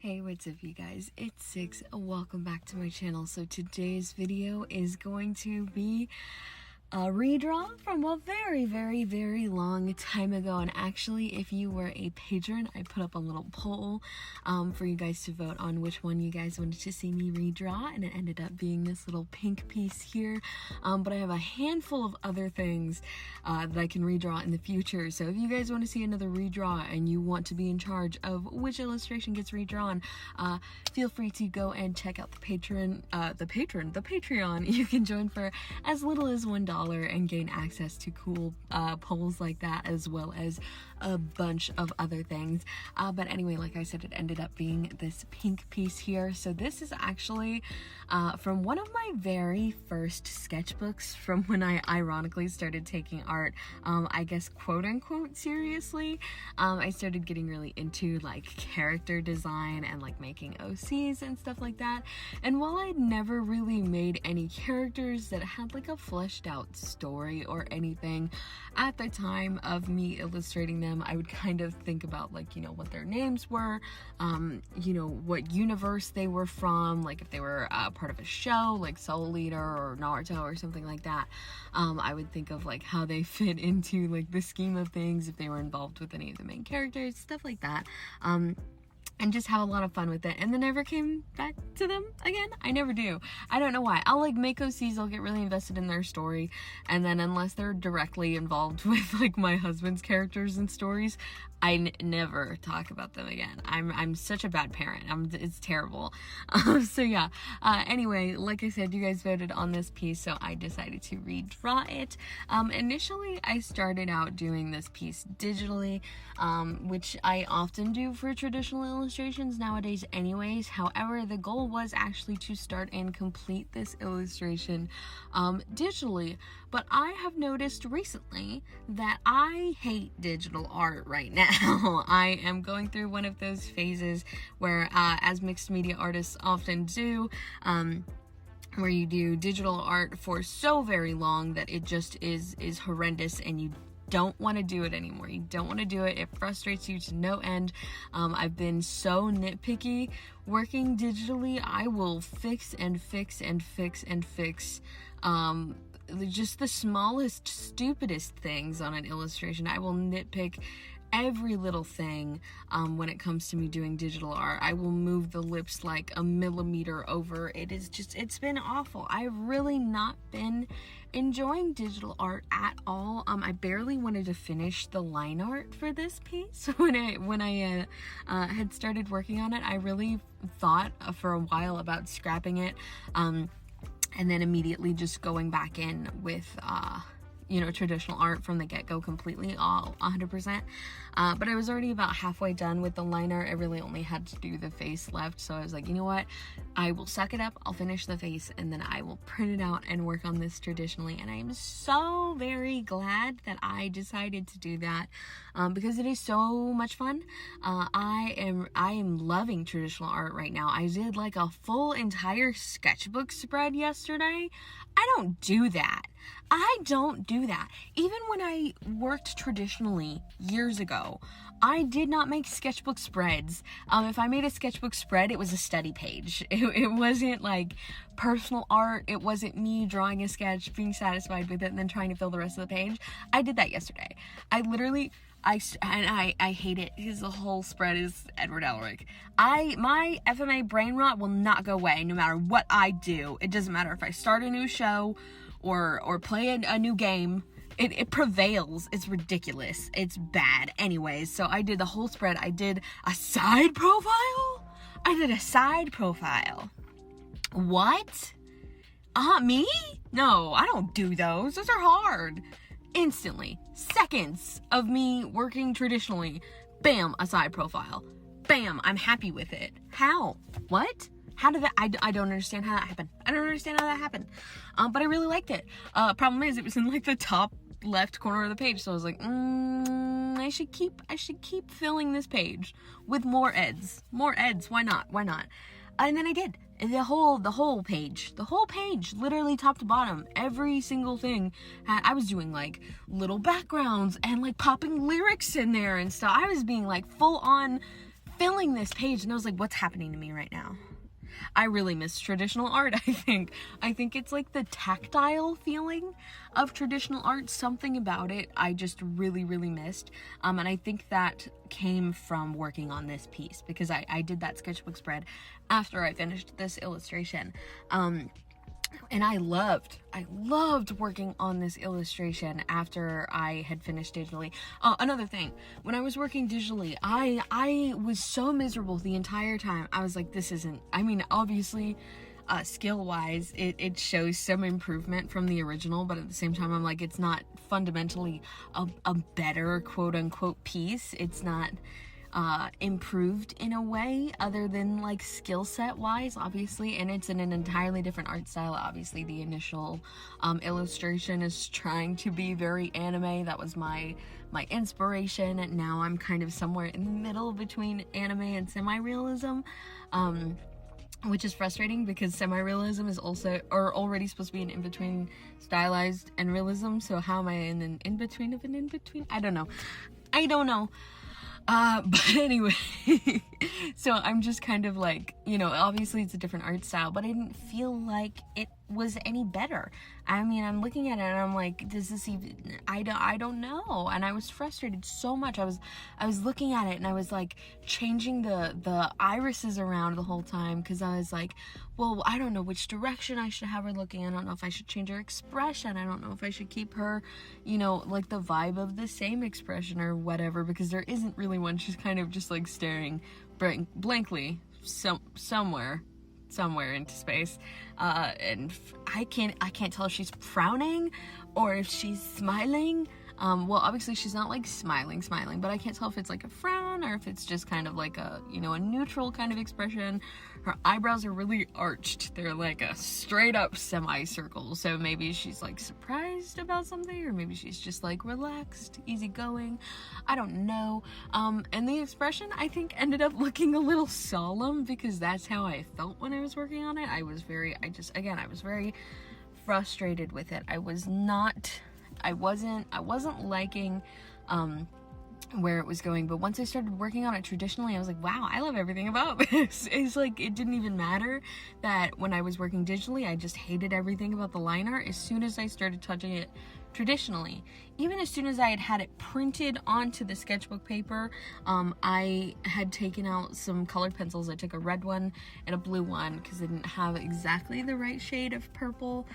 Hey, what's up you guys? It's Six. Welcome back to my channel. So today's video is going to be a redraw from a very long time ago. And actually, if you were a patron, I put up a little poll for you guys to vote on which one you guys wanted to see me redraw, and it ended up being this little pink piece here. But I have a handful of other things that I can redraw in the future. So if you guys want to see another redraw and you want to be in charge of which illustration gets redrawn, feel free to go and check out the Patreon. You can join for as little as $1 and gain access to cool polls like that, as well as a bunch of other things. But anyway, like I said, it ended up being this pink piece here. So this is actually from one of my very first sketchbooks from when I ironically started taking art, I guess quote unquote seriously. I started getting really into like character design and like making OCs and stuff like that. And while I'd never really made any characters that had like a fleshed out story or anything, at the time of me illustrating them, I would kind of think about like, you know, what their names were, you know, what universe they were from, like if they were part of a show like Soul Eater or Naruto or something like that. I would think of like how they fit into like the scheme of things, if they were involved with any of the main characters, stuff like that. And just have a lot of fun with it, and then never came back to them again. I never do. I don't know why. I'll like make OCs, I'll get really invested in their story, and then unless they're directly involved with like my husband's characters and stories, I never talk about them again. I'm such a bad parent. It's terrible. So yeah. Anyway, like I said, you guys voted on this piece, so I decided to redraw it. Initially, I started out doing this piece digitally, which I often do for traditional illustrations nowadays anyways. However, the goal was actually to start and complete this illustration digitally. But I have noticed recently that I hate digital art right now. I am going through one of those phases where, as mixed media artists often do, where you do digital art for so very long that it just is horrendous and you don't want to do it anymore. You don't want to do it. It frustrates you to no end. I've been so nitpicky working digitally. I will fix just the smallest, stupidest things on an illustration. I will nitpick every little thing when it comes to me doing digital art. I will move the lips like a millimeter over. It's been awful. I've really not been enjoying digital art at all. I barely wanted to finish the line art for this piece when I had started working on it. I really thought for a while about scrapping it, and then immediately just going back in with you know, traditional art from the get-go completely, all 100%. But I was already about halfway done with the line art. I really only had to do the face left, so I was like, you know what, I will suck it up, I'll finish the face, and then I will print it out and work on this traditionally. And I am so very glad that I decided to do that, because it is so much fun. I am loving traditional art right now. I did like a full entire sketchbook spread yesterday. I don't do that. Even when I worked traditionally years ago, I did not make sketchbook spreads. If I made a sketchbook spread, it was a study page. It wasn't like personal art. It wasn't me drawing a sketch, being satisfied with it, and then trying to fill the rest of the page. I did that yesterday. I hate it because the whole spread is Edward Elric. My FMA brain rot will not go away no matter what I do. It doesn't matter if I start a new show or play a new game. It prevails. It's ridiculous. It's bad. Anyways, so I did the whole spread. I did a side profile? What? Me? No, I don't do those. Those are hard. Instantly. Seconds of me working traditionally. Bam, a side profile. Bam, I'm happy with it. How? What? How did that? I don't understand how that happened. But I really liked it. Problem is, it was in like the top left corner of the page, so I was like, I should keep filling this page with more eds. Why not? And then I did. The whole page, literally top to bottom, every single thing. I was doing like little backgrounds and like popping lyrics in there and stuff. I was being like full on filling this page and I was like, what's happening to me right now? I really miss traditional art, I think. I think it's like the tactile feeling of traditional art, something about it I just really, really missed. And I think that came from working on this piece, because I did that sketchbook spread after I finished this illustration. And I loved working on this illustration after I had finished digitally. Another thing, when I was working digitally, I was so miserable the entire time. I was like, this isn't, I mean, obviously, skill-wise, it shows some improvement from the original, but at the same time, I'm like, it's not fundamentally a better quote-unquote piece. It's not improved in a way other than like skill set wise, obviously, and it's in an entirely different art style. Obviously the initial illustration is trying to be very anime. That was my inspiration, and now I'm kind of somewhere in the middle between anime and semi-realism, which is frustrating because semi-realism is also, or already supposed to be an in-between stylized and realism, so how am I in an in-between of an in-between? I don't know. But anyway, so I'm just kind of like, you know, obviously it's a different art style, but I didn't feel like it was any better. I mean, I'm looking at it and I'm like, does this even, I don't know. And I was frustrated so much. I was looking at it and I was like changing the irises around the whole time, because I was like, well, I don't know which direction I should have her looking. I don't know if I should change her expression. I don't know if I should keep her, you know, like the vibe of the same expression or whatever, because there isn't really one. She's kind of just like staring blankly somewhere into space, and I can't tell if she's frowning or if she's smiling. Well, obviously she's not like smiling, but I can't tell if it's like a frown or if it's just kind of like a, you know, a neutral kind of expression. Her eyebrows are really arched. They're like a straight up semicircle. So maybe she's like surprised about something, or maybe she's just like relaxed, easygoing. I don't know. And the expression, I think, ended up looking a little solemn, because that's how I felt when I was working on it. I was very frustrated with it. I wasn't liking where it was going, but once I started working on it traditionally, I was like, wow, I love everything about this. It's like, it didn't even matter that when I was working digitally, I just hated everything about the line art. As soon as I started touching it traditionally, even as soon as I had it printed onto the sketchbook paper, I had taken out some colored pencils. I took a red one and a blue one because I didn't have exactly the right shade of purple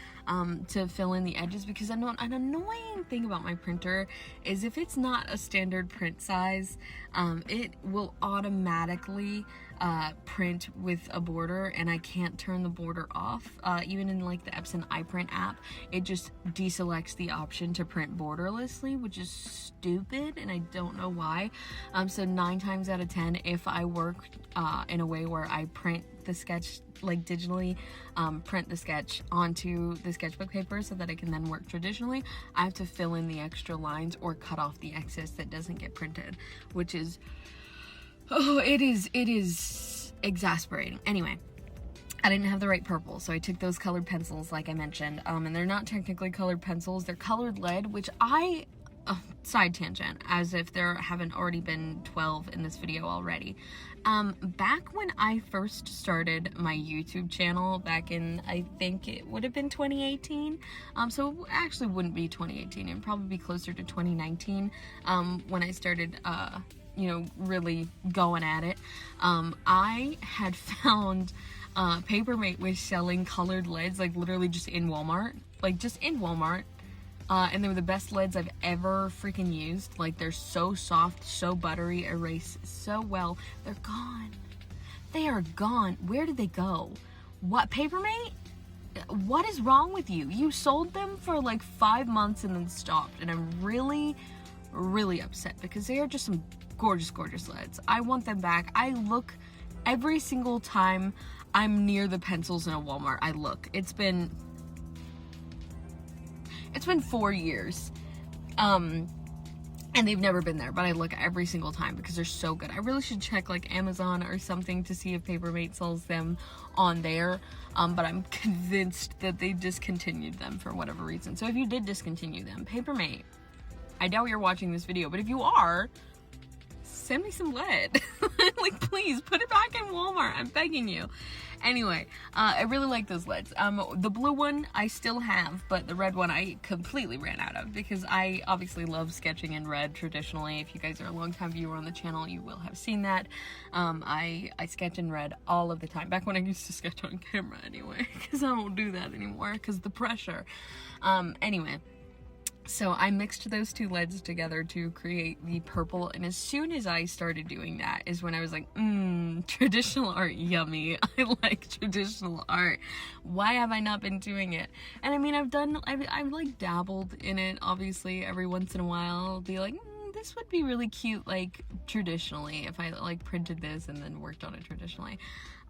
to fill in the edges, because an annoying thing about my printer is if it's not a standard print size, it will automatically print with a border, and I can't turn the border off. Even in like the Epson iPrint app, it just deselects the option to print borderlessly, which is stupid, and I don't know why. So 9 times out of 10, if I work in a way where I print the sketch like digitally, print the sketch onto the sketchbook paper so that I can then work traditionally, I have to fill in the extra lines or cut off the excess that doesn't get printed, which is, oh, it is exasperating. Anyway, I didn't have the right purple, so I took those colored pencils like I mentioned, and they're not technically colored pencils, they're colored lead, which side tangent, as if there haven't already been 12 in this video already. Back when I first started my YouTube channel, back in, I think it would have been 2018, so it actually wouldn't be 2018, it'd probably be closer to 2019, when I started, you know, really going at it. I had found Papermate was selling colored leads, like literally just in Walmart, and they were the best leads I've ever freaking used. Like, they're so soft, so buttery, erase so well. They're gone. They are gone. Where did they go? What, Papermate? What is wrong with you? You sold them for like 5 months and then stopped, and I'm really, really upset because they are just some gorgeous, gorgeous leads. I want them back. I look every single time I'm near the pencils in a Walmart. I look. It's been 4 years, and they've never been there, but I look every single time because they're so good. I really should check like Amazon or something to see if Papermate sells them on there, but I'm convinced that they discontinued them for whatever reason. So if you did discontinue them, Papermate, I doubt you're watching this video, but if you are, send me some lead. Like, please, put it back in Walmart. I'm begging you. Anyway, I really like those leads. The blue one I still have, but the red one I completely ran out of because I obviously love sketching in red traditionally. If you guys are a long-time viewer on the channel, you will have seen that. I sketch in red all of the time. Back when I used to sketch on camera anyway, because I don't do that anymore because the pressure. Anyway. So I mixed those two leads together to create the purple, and as soon as I started doing that is when I was like, traditional art, yummy. I like traditional art. Why have I not been doing it? And I mean, I've like dabbled in it, obviously, every once in a while. I'll be like, this would be really cute, like, traditionally, if I, like, printed this and then worked on it traditionally.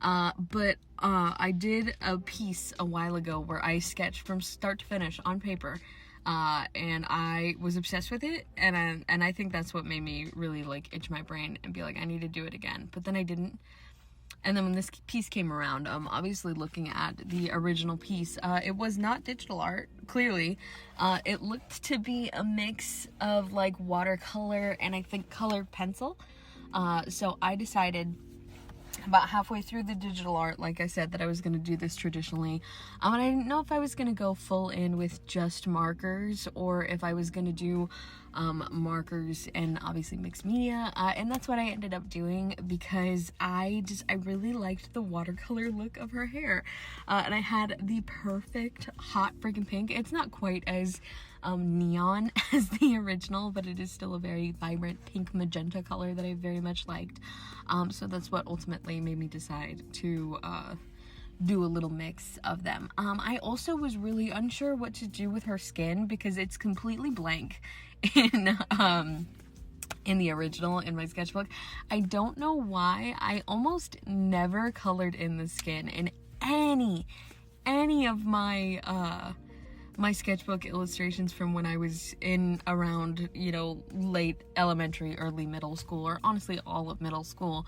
But I did a piece a while ago where I sketched from start to finish on paper. And I was obsessed with it, and I think that's what made me really, like, itch my brain and be like, I need to do it again. But then I didn't. And then when this piece came around, obviously looking at the original piece, it was not digital art, clearly. It looked to be a mix of, like, watercolor and I think colored pencil. So I decided about halfway through the digital art, like I said, that I was going to do this traditionally. And I didn't know if I was going to go full in with just markers or if I was going to do markers and obviously mixed media. And that's what I ended up doing because I really liked the watercolor look of her hair. And I had the perfect hot freaking pink. It's not quite as neon as the original, but it is still a very vibrant pink magenta color that I very much liked. So that's what ultimately made me decide to do a little mix of them. I also was really unsure what to do with her skin because it's completely blank in the original, in my sketchbook. I don't know why. I almost never colored in the skin in any of my my sketchbook illustrations from when I was in around, you know, late elementary, early middle school, or honestly all of middle school.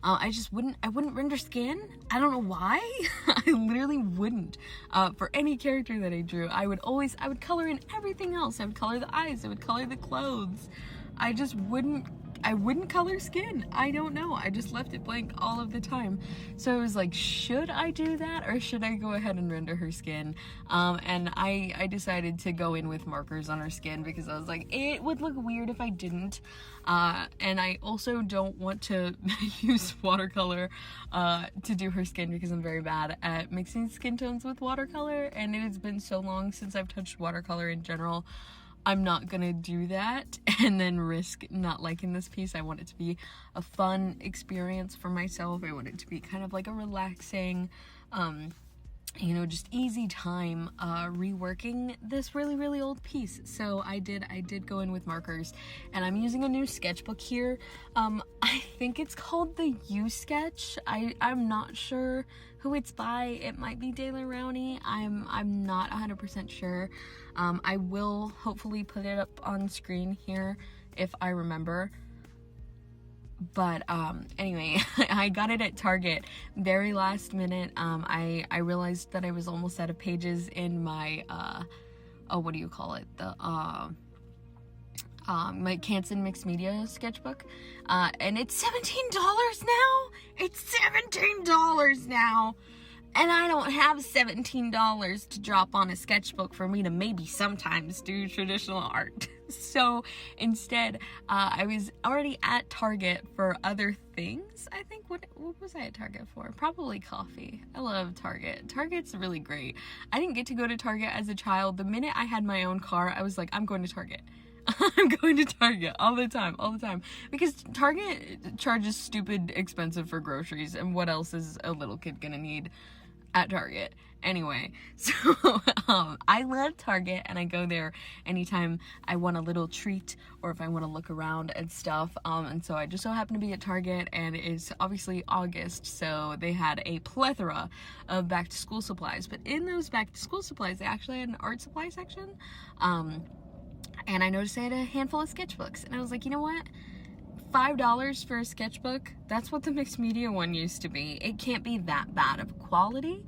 I wouldn't render skin. I don't know why. I literally wouldn't. For any character that I drew, I would color in everything else. I would color the eyes, I would color the clothes. I wouldn't color skin. I don't know. I just left it blank all of the time. So I was like, should I do that or should I go ahead and render her skin? And I decided to go in with markers on her skin because I was like, it would look weird if I didn't. And I also don't want to use watercolor to do her skin because I'm very bad at mixing skin tones with watercolor, and it has been so long since I've touched watercolor in general. I'm not gonna do that and then risk not liking this piece. I want it to be a fun experience for myself. I want it to be kind of like a relaxing, you know, just easy time reworking this really old piece. So I did go in with markers, and I'm using a new sketchbook here. I think it's called the U Sketch. I'm not sure who it's by. It might be De La Rowney. I'm not 100% sure. I will hopefully put it up on screen here if I remember. But anyway, I got it at Target very last minute. I realized that I was almost out of pages in my what do you call it, the my Canson Mixed Media sketchbook, and it's $17 now. It's $17 now, and I don't have $17 to drop on a sketchbook for me to maybe sometimes do traditional art. So instead, I was already at Target for other things. I think, what was I at Target for? Probably coffee. I love Target. Target's really great. I didn't get to go to Target as a child. The minute I had my own car, I was like, I'm going to Target. I'm going to Target all the time, because Target charges stupid expensive for groceries, and what else is a little kid gonna need at Target? Anyway, so I love Target, and I go there anytime I want a little treat or if I want to look around and stuff. And so I just so happen to be at Target, and it's obviously August, so they had a plethora of back to school supplies. But in those back to school supplies, they actually had an art supply section. And I noticed they had a handful of sketchbooks, and I was like, you know what? $5 for a sketchbook? That's what the mixed media one used to be. It can't be that bad of quality.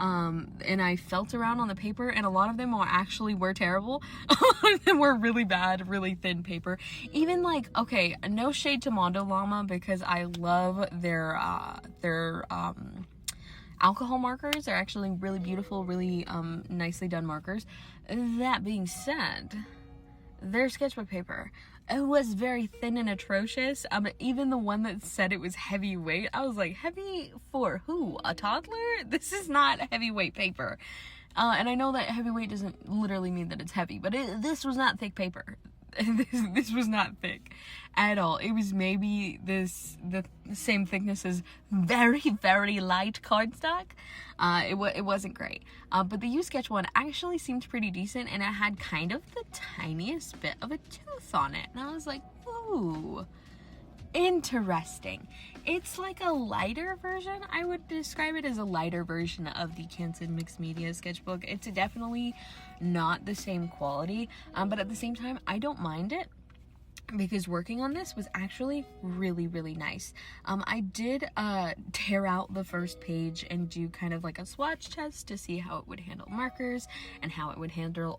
and I felt around on the paper, and a lot of them were terrible. A lot of them were really bad, really thin paper. Even like, okay, no shade to Mondo Llama, because I love their alcohol markers. They're actually really beautiful, really nicely done markers. That being said, their sketchbook paper, it was very thin and atrocious. Even the one that said it was heavyweight, I was like, heavy for who? A toddler? This is not heavyweight paper. And I know that heavyweight doesn't literally mean that it's heavy, but this was not thick paper. This was not thick at all. It was maybe the same thickness as very, very light cardstock. It wasn't great. But the U-Sketch one actually seemed pretty decent, and it had kind of the tiniest bit of a tooth on it. And I was like, ooh, interesting. It's like a lighter version. I would describe it as a lighter version of the Canson Mixed Media sketchbook. It's definitely not the same quality, but at the same time, I don't mind it, because working on this was actually really, really nice. I did tear out the first page and do kind of like a swatch test to see how it would handle markers and how it would handle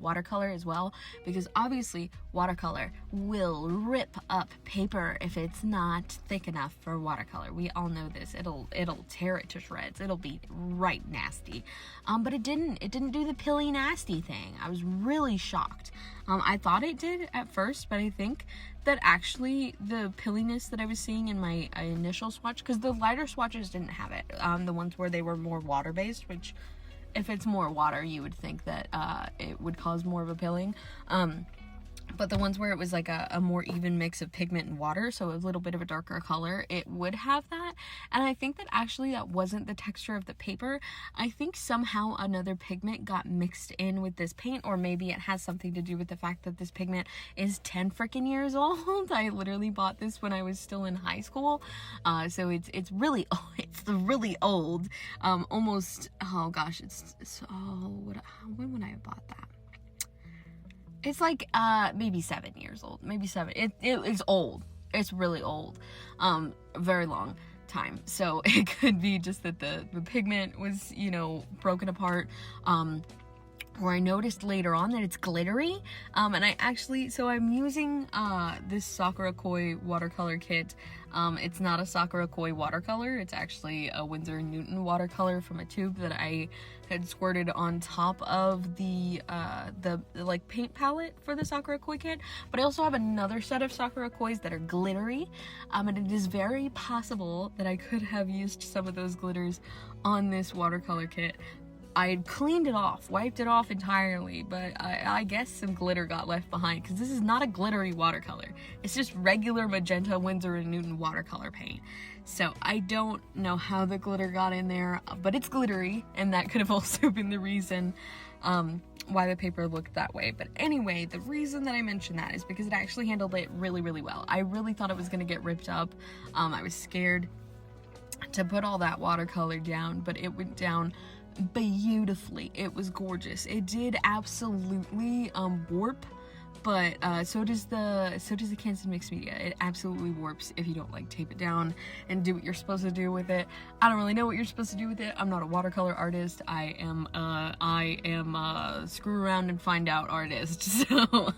watercolor as well, because obviously watercolor will rip up paper if it's not thick enough for watercolor. We all know this. It'll tear it to shreds. It'll be right nasty. But it didn't do the pilly nasty thing. I was really shocked. I thought it did at first, but I think that actually the pilliness that I was seeing in my initial swatch, because the lighter swatches didn't have it, the ones where they were more water-based, which if it's more water, you would think that it would cause more of a pilling. But the ones where it was like a more even mix of pigment and water, so a little bit of a darker color, it would have that. And I think that actually that wasn't the texture of the paper. I think somehow another pigment got mixed in with this paint, or maybe it has something to do with the fact that this pigment is 10 freaking years old. I literally bought this when I was still in high school, so it's really old. Almost, oh gosh, when would I have bought that? It's like maybe 7 years old, maybe 7. It is old. It's really old. Very long time. So it could be just that the pigment was, broken apart. Or I noticed later on that it's glittery. And I'm using this Sakura Koi watercolor kit. It's not a Sakura Koi watercolor. It's actually a Winsor & Newton watercolor from a tube that I had squirted on top of the like paint palette for the Sakura Koi kit. But I also have another set of Sakura Kois that are glittery. And it is very possible that I could have used some of those glitters on this watercolor kit. I cleaned it off, wiped it off entirely, but I guess some glitter got left behind, because this is not a glittery watercolor. It's just regular magenta Winsor & Newton watercolor paint. So I don't know how the glitter got in there, but it's glittery, and that could have also been the reason why the paper looked that way. But anyway, the reason that I mentioned that is because it actually handled it really, really well. I really thought it was going to get ripped up. I was scared to put all that watercolor down, but it went down beautifully. It was gorgeous. It did absolutely warp, but so does the Canson Mixed Media. It absolutely warps if you don't like tape it down and do what you're supposed to do with it. I don't really know what you're supposed to do with it. I'm not a watercolor artist. I am a screw around and find out artist. So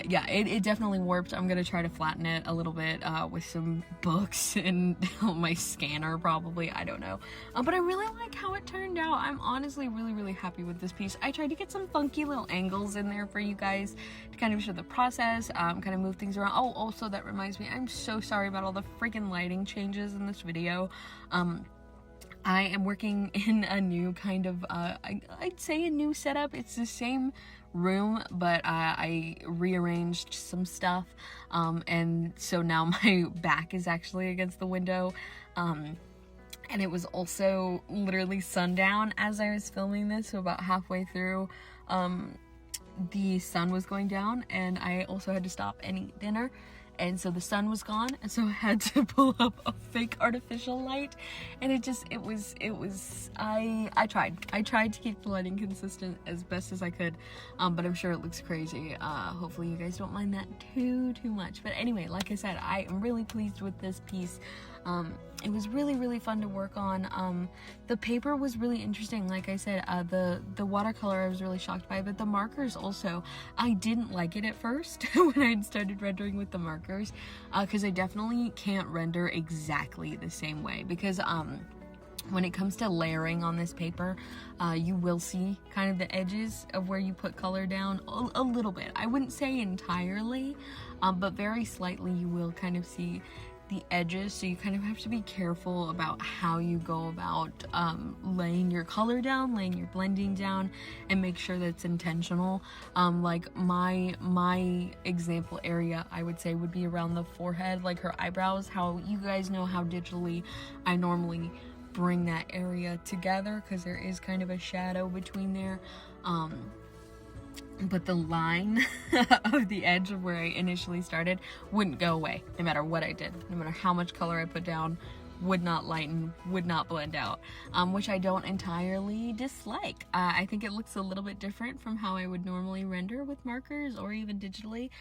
yeah, it definitely warped. I'm gonna try to flatten it a little bit with some books and my scanner probably, I don't know. But I really like how it turned out. I'm honestly really, really happy with this piece. I tried to get some funky little angles in there for you guys to kind of show the process, kind of move things around. Oh, also that reminds me, I'm so sorry about all the freaking lighting changes in this video. I am working in a new kind of, I'd say a new setup. It's the same room, but I rearranged some stuff, and so now my back is actually against the window, and it was also literally sundown as I was filming this, so about halfway through, the sun was going down, and I also had to stop and eat dinner. And so the sun was gone, and so I had to pull up a fake artificial light, and I tried to keep the lighting consistent as best as I could, but I'm sure it looks crazy. Hopefully you guys don't mind that too much. But anyway, like I said, I am really pleased with this piece. It was really, really fun to work on. The paper was really interesting. Like I said, the watercolor I was really shocked by, but the markers also, I didn't like it at first when I started rendering with the markers, because I definitely can't render exactly the same way, because when it comes to layering on this paper, you will see kind of the edges of where you put color down a little bit. I wouldn't say entirely, but very slightly you will kind of see the edges, so you kind of have to be careful about how you go about laying your color down, laying your blending down, and make sure that it's intentional. Like my example area, I would say, would be around the forehead, like her eyebrows. How you guys know how digitally I normally bring that area together, because there is kind of a shadow between there. But the line of the edge of where I initially started wouldn't go away no matter what I did. No matter how much color I put down, would not lighten, would not blend out, which I don't entirely dislike. I think it looks a little bit different from how I would normally render with markers or even digitally.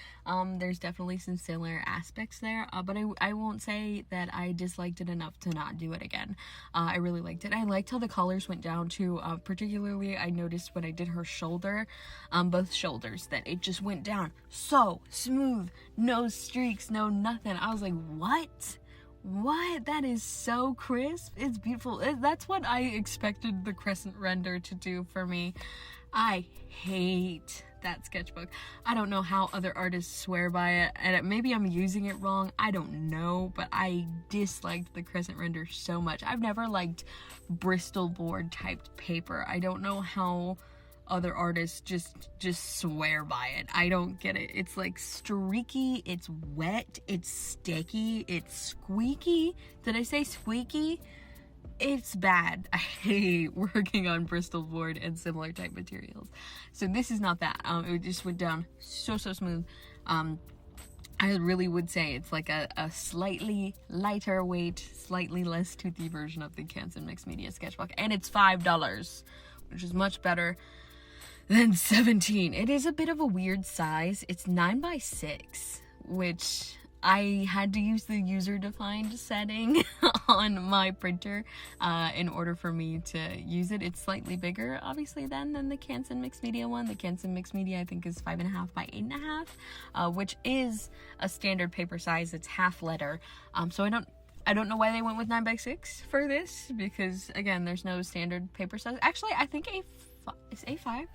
There's definitely some similar aspects there, but I won't say that I disliked it enough to not do it again. I really liked it. I liked how the colors went down too. Particularly, I noticed when I did her shoulder, both shoulders, that it just went down so smooth, no streaks, no nothing. I was like, what? That is so crisp. It's beautiful. That's what I expected the crescent render to do for me. I hate that sketchbook. I don't know how other artists swear by it, and maybe I'm using it wrong. I don't know, but I disliked the crescent render so much. I've never liked Bristol board typed paper. I don't know how other artists just swear by it. I don't get it. It's like streaky, it's wet, it's sticky, it's squeaky. Did I say squeaky? It's bad. I hate working on Bristol board and similar type materials. So this is not that. It just went down so smooth. I really would say it's like a slightly lighter weight, slightly less toothy version of the Canson Mixed Media sketchbook, and it's $5, which is much better than $17. It is a bit of a weird size. It's 9x6, which I had to use the user-defined setting on my printer in order for me to use it. It's slightly bigger, obviously, than the Canson Mixed Media one. The Canson Mixed Media, I think, is 5.5 by 8.5, which is a standard paper size. It's half letter. So I don't know why they went with 9x6 for this, because again, there's no standard paper size. Actually, I think is A5?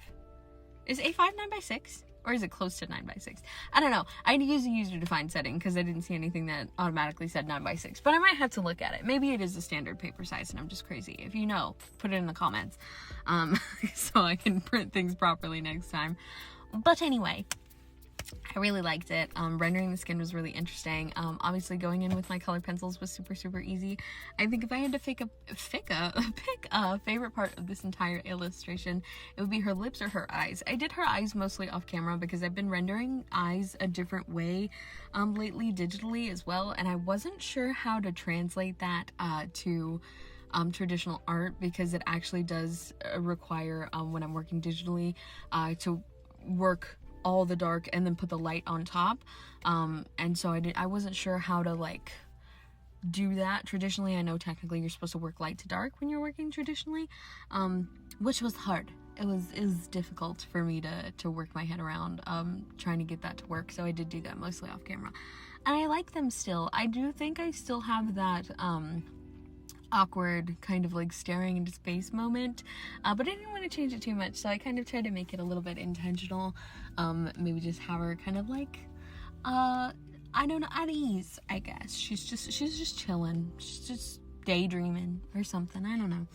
Is A5 9x6? Or is it close to 9x6? I don't know. I had to use a user-defined setting because I didn't see anything that automatically said 9x6. But I might have to look at it. Maybe it is a standard paper size and I'm just crazy. If you know, put it in the comments. So I can print things properly next time. But anyway, I really liked it. Rendering the skin was really interesting. Obviously going in with my color pencils was super easy. I think if I had to pick a favorite part of this entire illustration, it would be her lips or her eyes. I did her eyes mostly off camera because I've been rendering eyes a different way lately digitally as well, and I wasn't sure how to translate that to traditional art, because it actually does require when I'm working digitally to work all the dark and then put the light on top, and so I wasn't sure how to like do that traditionally. I know technically you're supposed to work light to dark when you're working traditionally, which was hard. It was difficult for me to work my head around trying to get that to work, so I did do that mostly off camera, and I like them still. I do think I still have that awkward kind of like staring into space moment, but I didn't want to change it too much, so I kind of tried to make it a little bit intentional. Maybe just have her kind of like I don't know, at ease, I guess. She's just chilling, she's just daydreaming or something, I don't know.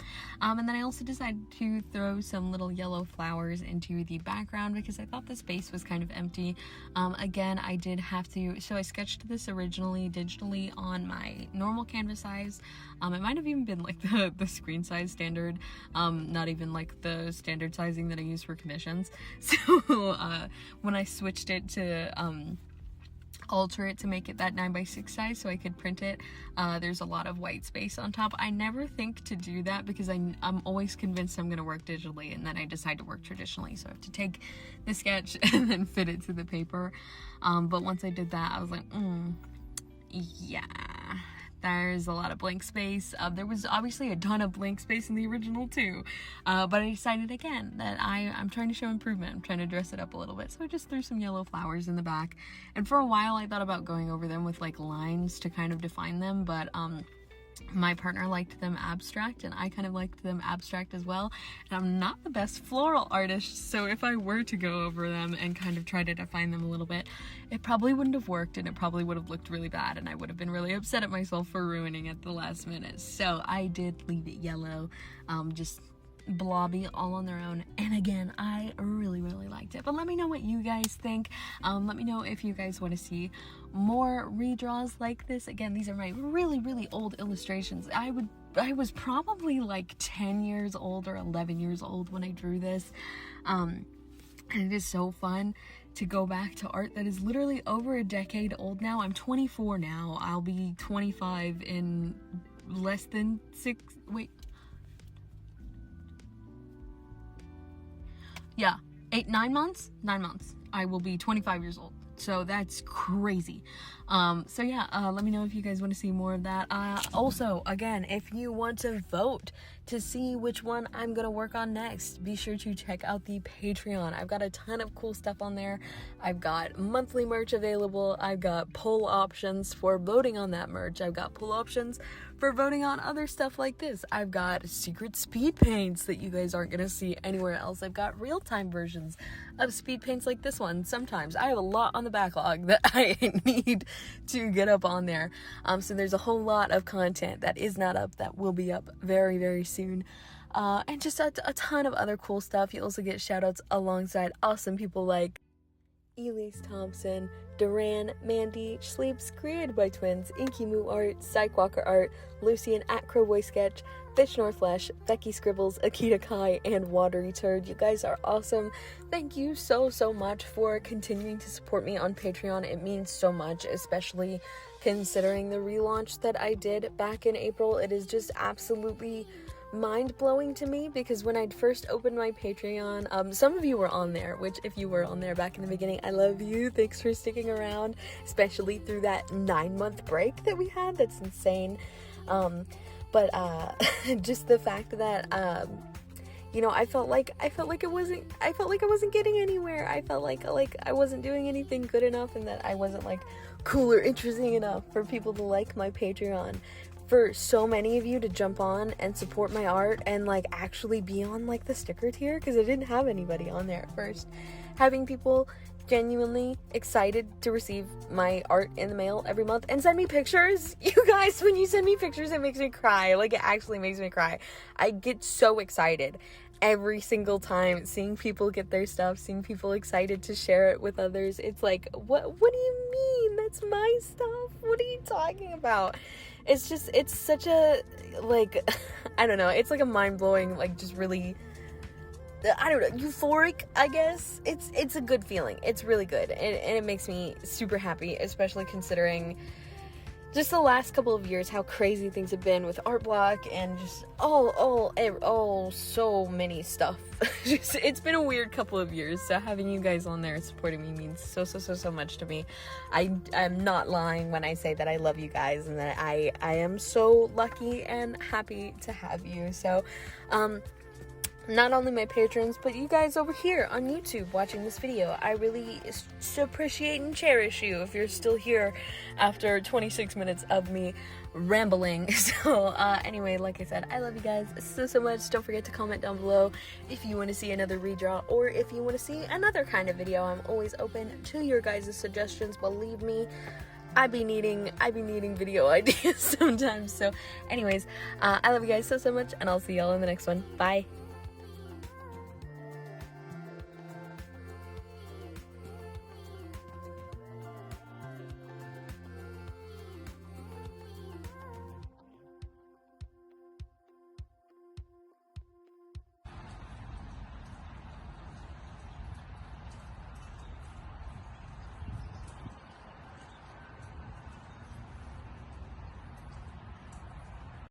And then I also decided to throw some little yellow flowers into the background because I thought the space was kind of empty. Again, I did have to, so I sketched this originally digitally on my normal canvas size. It might have even been like the screen size standard, not even like the standard sizing that I use for commissions. So when I switched it to alter it to make it that 9x6 size so I could print it, there's a lot of white space on top. I never think to do that because I'm always convinced I'm going to work digitally, and then I decide to work traditionally, so I have to take the sketch and then fit it to the paper. But once I did that, I was like, yeah, there's a lot of blank space. There was obviously a ton of blank space in the original too, but I decided again that I'm trying to show improvement. I'm trying to dress it up a little bit, so I just threw some yellow flowers in the back. And for a while I thought about going over them with like lines to kind of define them, but my partner liked them abstract and I kind of liked them abstract as well, and I'm not the best floral artist, so if I were to go over them and kind of try to define them a little bit, it probably wouldn't have worked and it probably would have looked really bad and I would have been really upset at myself for ruining it the last minute. So I did leave it yellow, just blobby all on their own, and again I really liked it. But let me know what you guys think. Let me know if you guys want to see more redraws like this. Again, these are my really old illustrations. I was probably like 10 years old or 11 years old when I drew this, and it is so fun to go back to art that is literally over a decade old now. I'm 24 now. I'll be 25 in less than 9 months. I will be 25 years old. So that's crazy. So yeah, let me know if you guys want to see more of that. Also, again, if you want to vote to see which one I'm gonna work on next, be sure to check out the Patreon. I've got a ton of cool stuff on there. I've got monthly merch available. I've got poll options for voting on that merch. I've got poll options for voting on other stuff like this. I've got secret speed paints that you guys aren't gonna see anywhere else. I've got real-time versions of speed paints like this one. Sometimes I have a lot on the backlog that I need to get up on there. So there's a whole lot of content that is not up that will be up very soon. And just a ton of other cool stuff. You also get shout-outs alongside awesome people like Elise Thompson, Duran, Mandy, Sleeps, created by twins, Inky Moo Art, Sidewalker Art, Lucian at Crowboy Sketch, Fish Nor Flesh, Becky Scribbles, Akita Kai, and Watery Turd. You guys are awesome. Thank you so much for continuing to support me on Patreon. It means so much, especially considering the relaunch that I did back in April. It is just absolutely mind-blowing to me, because when I first opened my Patreon, some of you were on there, which if you were on there back in the beginning, I love you. Thanks for sticking around, especially through that 9-month break that we had. That's insane. But just the fact that I felt like I wasn't getting anywhere. I felt like I wasn't doing anything good enough, and that I wasn't like cool or interesting enough for people to like my Patreon. For so many of you to jump on and support my art and like actually be on like the sticker tier, because I didn't have anybody on there at first. Having people genuinely excited to receive my art in the mail every month and send me pictures. You guys, when you send me pictures, it makes me cry. Like, it actually makes me cry. I get so excited every single time seeing people get their stuff, seeing people excited to share it with others. It's like, what do you mean? That's my stuff. What are you talking about? It's just, it's such a, like, I don't know, it's like a mind-blowing, like, just really, I don't know, euphoric, I guess. It's a good feeling. It's really good, and it makes me super happy, especially considering just the last couple of years, how crazy things have been with art block and just so many stuff. Just, it's been a weird couple of years, so having you guys on there supporting me means so much to me. I'm not lying when I say that I love you guys and that I am so lucky and happy to have you. So, not only my patrons, but you guys over here on YouTube watching this video. I really appreciate and cherish you if you're still here after 26 minutes of me rambling. So, anyway, like I said, I love you guys so much. Don't forget to comment down below if you want to see another redraw or if you want to see another kind of video. I'm always open to your guys' suggestions. Believe me, I be needing video ideas sometimes. So, anyways, I love you guys so much, and I'll see y'all in the next one. Bye.